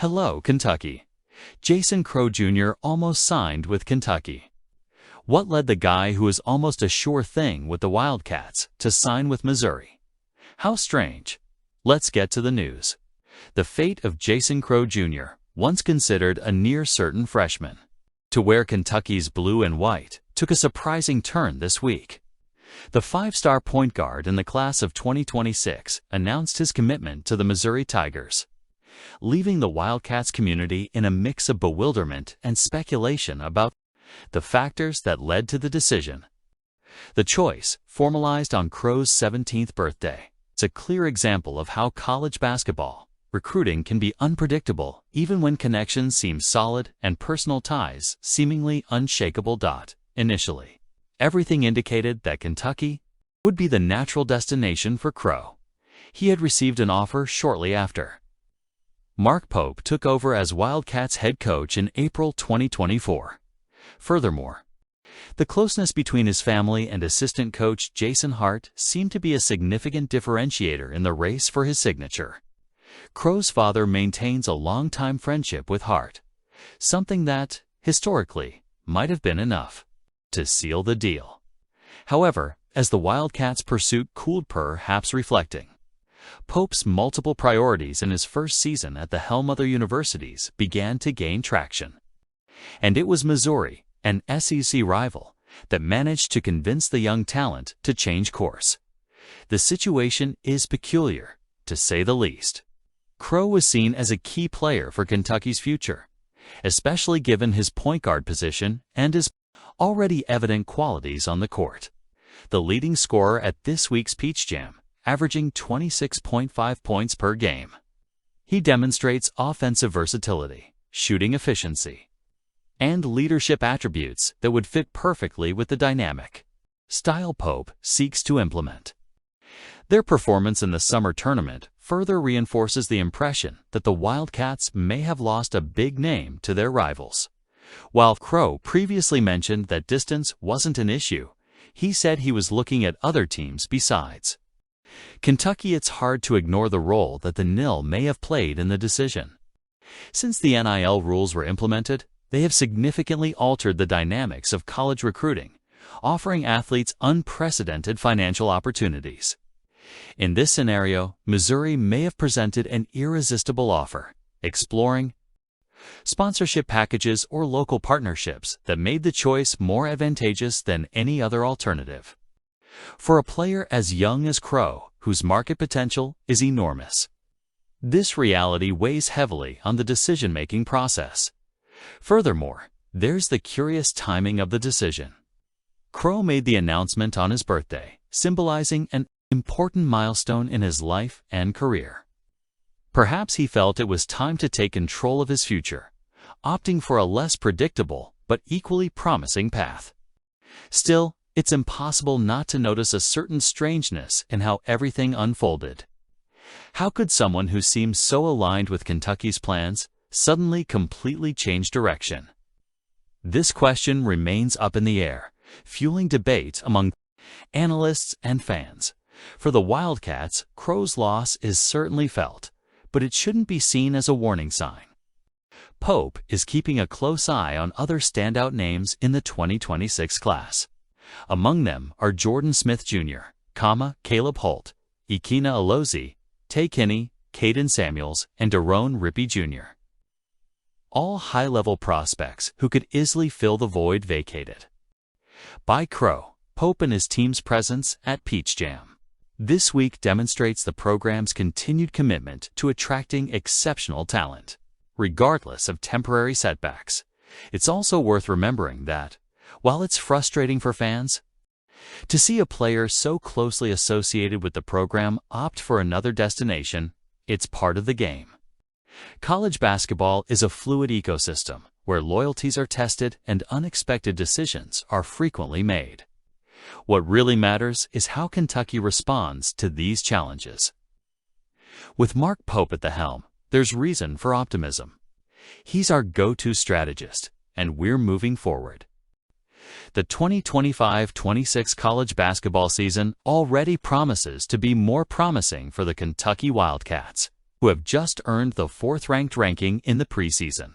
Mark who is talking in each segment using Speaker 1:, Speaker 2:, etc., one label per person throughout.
Speaker 1: Hello, Kentucky. Jason Crowe Jr. almost signed with Kentucky. What led the guy who was almost a sure thing with the Wildcats to sign with Missouri? How strange. Let's get to the news. The fate of Jason Crowe Jr., once considered a near-certain freshman, to wear Kentucky's blue and white, took a surprising turn this week. The five-star point guard in the class of 2026 announced his commitment to the Missouri Tigers, leaving the Wildcats community in a mix of bewilderment and speculation about the factors that led to the decision. The choice, formalized on Crowe's 17th birthday, is a clear example of how college basketball recruiting can be unpredictable even when connections seem solid and personal ties seemingly unshakable. Initially, everything indicated that Kentucky would be the natural destination for Crowe. He had received an offer shortly after Mark Pope took over as Wildcats head coach in April 2024. Furthermore, the closeness between his family and assistant coach Jason Hart seemed to be a significant differentiator in the race for his signature. Crowe's father maintains a long-time friendship with Hart, something that, historically, might have been enough to seal the deal. However, as the Wildcats' pursuit cooled, perhaps reflecting Pope's multiple priorities in his first season at the helm of other universities began to gain traction. And it was Missouri, an SEC rival, that managed to convince the young talent to change course. The situation is peculiar, to say the least. Crowe was seen as a key player for Kentucky's future, especially given his point guard position and his already evident qualities on the court. The leading scorer at this week's Peach Jam, averaging 26.5 points per game. He demonstrates offensive versatility, shooting efficiency, and leadership attributes that would fit perfectly with the dynamic style Pope seeks to implement. Their performance in the summer tournament further reinforces the impression that the Wildcats may have lost a big name to their rivals. While Crowe previously mentioned that distance wasn't an issue, he said he was looking at other teams besides Kentucky. It's hard to ignore the role that the NIL may have played in the decision. Since the NIL rules were implemented, they have significantly altered the dynamics of college recruiting, offering athletes unprecedented financial opportunities. In this scenario, Missouri may have presented an irresistible offer, exploring sponsorship packages or local partnerships that made the choice more advantageous than any other alternative. For a player as young as Crowe, whose market potential is enormous, this reality weighs heavily on the decision-making process. Furthermore, there's the curious timing of the decision. Crowe made the announcement on his birthday, symbolizing an important milestone in his life and career. Perhaps he felt it was time to take control of his future, opting for a less predictable but equally promising path. Still, it's impossible not to notice a certain strangeness in how everything unfolded. How could someone who seems so aligned with Kentucky's plans suddenly completely change direction? This question remains up in the air, fueling debate among analysts and fans. For the Wildcats, Crowe's loss is certainly felt, but it shouldn't be seen as a warning sign. Pope is keeping a close eye on other standout names in the 2026 class. Among them are Jordan Smith Jr., Caleb Holt, Ikena Alozie, Tay Kinney, Caden Samuels, and Daron Rippey Jr. All high-level prospects who could easily fill the void vacated by Crowe, Pope, and his team's presence at Peach Jam this week demonstrates the program's continued commitment to attracting exceptional talent, regardless of temporary setbacks. It's also worth remembering that, while it's frustrating for fans to see a player so closely associated with the program opt for another destination, it's part of the game. College basketball is a fluid ecosystem where loyalties are tested and unexpected decisions are frequently made. What really matters is how Kentucky responds to these challenges. With Mark Pope at the helm, there's reason for optimism. He's our go-to strategist, and we're moving forward. The 2025-26 college basketball season already promises to be more promising for the Kentucky Wildcats, who who have just earned the 4th-ranked ranking in the preseason.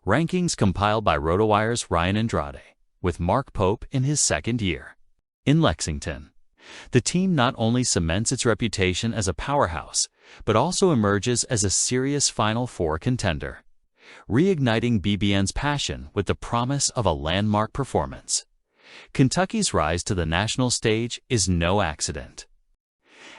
Speaker 1: Rankings compiled by RotoWire's Ryan Andrade, with Mark Pope in his 2nd year. In Lexington, the team not only cements its reputation as a powerhouse, but also emerges as a serious Final Four contender, reigniting BBN's passion with the promise of a landmark performance. Kentucky's rise to the national stage is no accident.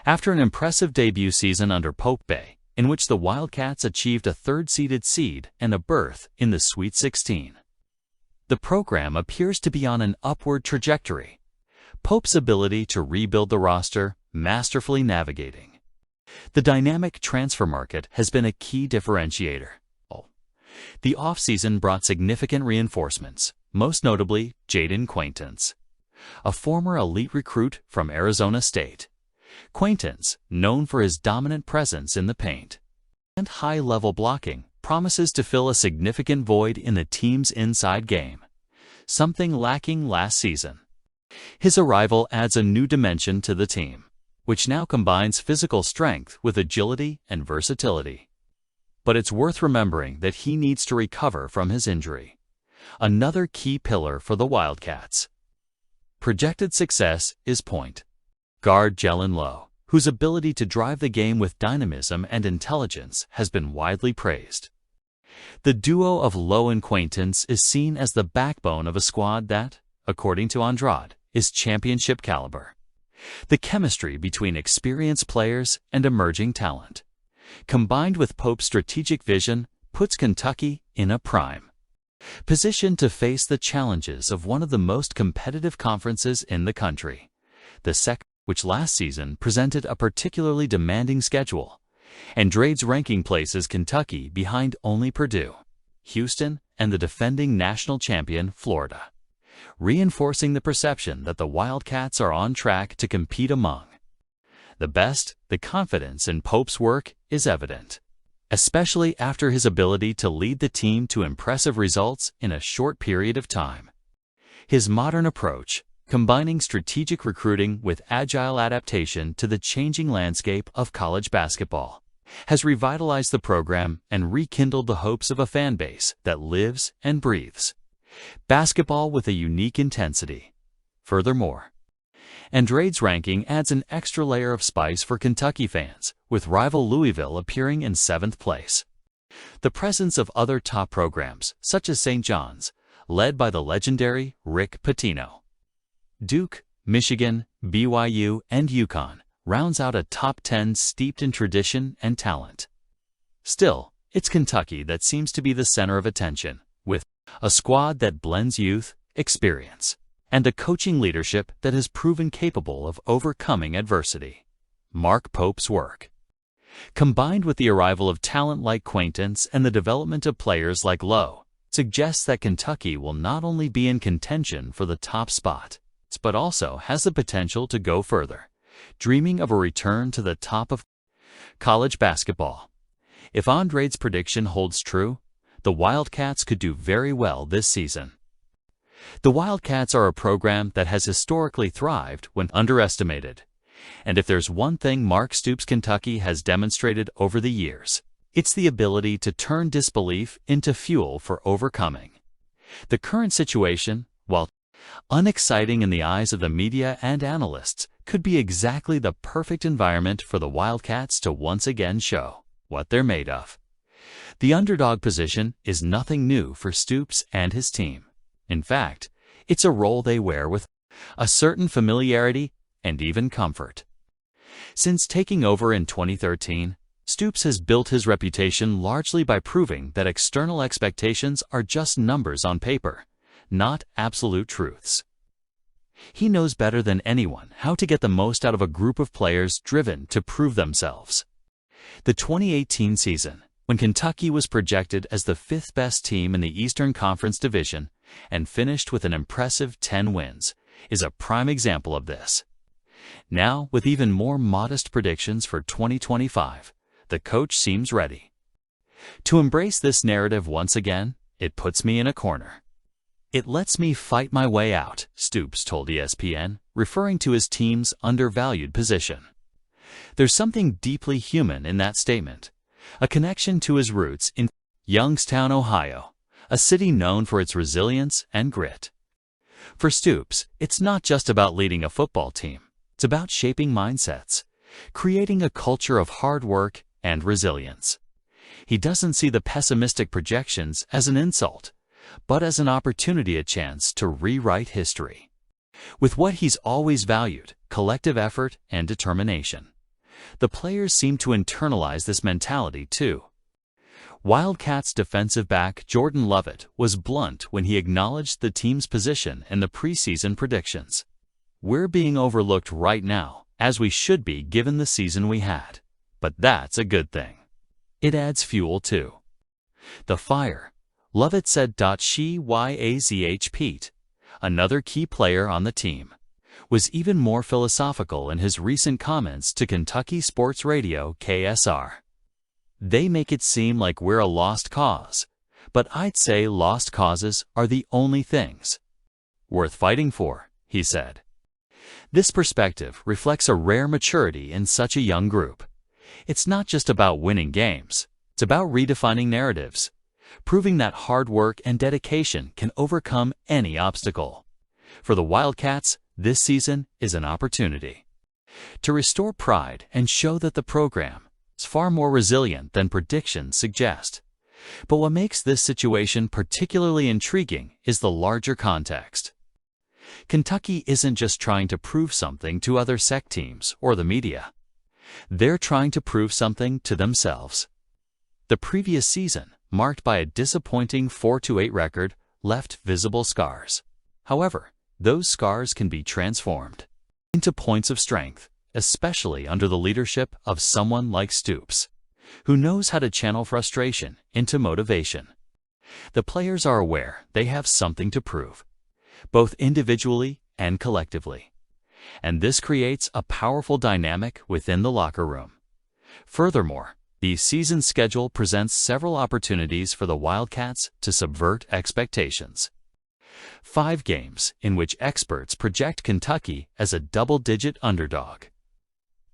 Speaker 1: After an impressive debut season under Pope Bay, in which the Wildcats achieved a 3rd-seeded seed and a berth in the Sweet 16, the program appears to be on an upward trajectory, Pope's ability to rebuild the roster masterfully navigating. The dynamic transfer market has been a key differentiator. The offseason brought significant reinforcements, most notably Jaden Quaintance, a former elite recruit from Arizona State. Quaintance, known for his dominant presence in the paint and high-level blocking, promises to fill a significant void in the team's inside game, something lacking last season. His arrival adds a new dimension to the team, which now combines physical strength with agility and versatility. But it's worth remembering that he needs to recover from his injury, another key pillar for the Wildcats. Projected success is point guard Jalen Lowe, whose ability to drive the game with dynamism and intelligence has been widely praised. The duo of Lowe and Quaintance is seen as the backbone of a squad that, according to Andrade, is championship caliber. The chemistry between experienced players and emerging talent, combined with Pope's strategic vision, puts Kentucky in a prime position to face the challenges of one of the most competitive conferences in the country. The SEC, which last season presented a particularly demanding schedule, Andrade's ranking places Kentucky behind only Purdue, Houston, and the defending national champion Florida, reinforcing the perception that the Wildcats are on track to compete among the best. The confidence in Pope's work is evident, especially after his ability to lead the team to impressive results in a short period of time. His modern approach, combining strategic recruiting with agile adaptation to the changing landscape of college basketball, has revitalized the program and rekindled the hopes of a fan base that lives and breathes basketball with a unique intensity. Furthermore, Andrade's ranking adds an extra layer of spice for Kentucky fans, with rival Louisville appearing in 7th place. The presence of other top programs, such as St. John's, led by the legendary Rick Pitino, Duke, Michigan, BYU, and UConn, rounds out a top 10 steeped in tradition and talent. Still, it's Kentucky that seems to be the center of attention, with a squad that blends youth, experience, and a coaching leadership that has proven capable of overcoming adversity. Mark Pope's work, combined with the arrival of talent like Quaintance and the development of players like Lowe, suggests that Kentucky will not only be in contention for the top spot, but also has the potential to go further, dreaming of a return to the top of college basketball. If Andrade's prediction holds true, the Wildcats could do very well this season. The Wildcats are a program that has historically thrived when underestimated, and if there's one thing Mark Stoops' Kentucky has demonstrated over the years, it's the ability to turn disbelief into fuel for overcoming. The current situation, while unexciting in the eyes of the media and analysts, could be exactly the perfect environment for the Wildcats to once again show what they're made of. The underdog position is nothing new for Stoops and his team. In fact, it's a role they wear with a certain familiarity and even comfort. Since taking over in 2013, Stoops has built his reputation largely by proving that external expectations are just numbers on paper, not absolute truths. He knows better than anyone how to get the most out of a group of players driven to prove themselves. The 2018 season, when Kentucky was projected as the 5th best team in the Eastern Conference Division and finished with an impressive 10 wins, is a prime example of this. Now, with even more modest predictions for 2025, the coach seems ready to embrace this narrative once again. It puts me in a corner. It lets me fight my way out, Stoops told ESPN, referring to his team's undervalued position. There's something deeply human in that statement, a connection to his roots in Youngstown, Ohio, a city known for its resilience and grit. For Stoops, it's not just about leading a football team. It's about shaping mindsets, creating a culture of hard work and resilience. He doesn't see the pessimistic projections as an insult, but as an opportunity, a chance to rewrite history. With what he's always valued, collective effort and determination, the players seem to internalize this mentality too. Wildcats defensive back Jordan Lovett was blunt when he acknowledged the team's position in the preseason predictions. "We're being overlooked right now, as we should be given the season we had. But that's a good thing. It adds fuel too." The fire, Lovett said. Yazh Pete, another key player on the team, was even more philosophical in his recent comments to Kentucky Sports Radio KSR. "They make it seem like we're a lost cause, but I'd say lost causes are the only things worth fighting for," he said. This perspective reflects a rare maturity in such a young group. It's not just about winning games. It's about redefining narratives, proving that hard work and dedication can overcome any obstacle. For the Wildcats, this season is an opportunity to restore pride and show that the program is far more resilient than predictions suggest. But what makes this situation particularly intriguing is the larger context. Kentucky isn't just trying to prove something to other SEC teams or the media. They're trying to prove something to themselves. The previous season, marked by a disappointing 4-8 record, left visible scars. However, those scars can be transformed into points of strength, especially under the leadership of someone like Stoops, who knows how to channel frustration into motivation. The players are aware they have something to prove, both individually and collectively, and this creates a powerful dynamic within the locker room. Furthermore, the season schedule presents several opportunities for the Wildcats to subvert expectations. 5 games in which experts project Kentucky as a double-digit underdog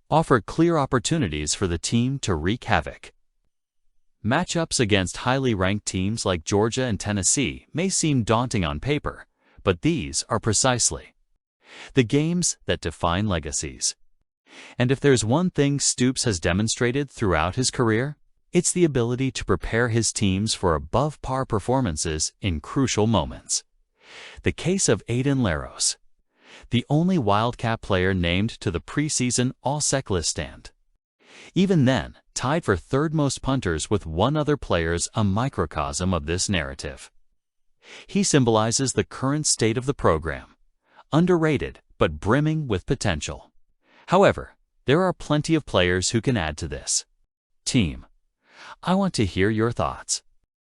Speaker 1: offer clear opportunities for the team to wreak havoc. Matchups against highly ranked teams like Georgia and Tennessee may seem daunting on paper, but these are precisely the games that define legacies. And if there's one thing Stoops has demonstrated throughout his career, it's the ability to prepare his teams for above-par performances in crucial moments. The case of Aiden Laros, the only Wildcat player named to the preseason All-SEC list stand. Even then, tied for third most punters with one other player's a microcosm of this narrative. He symbolizes the current state of the program, underrated but brimming with potential. However, there are plenty of players who can add to this team. I want to hear your thoughts.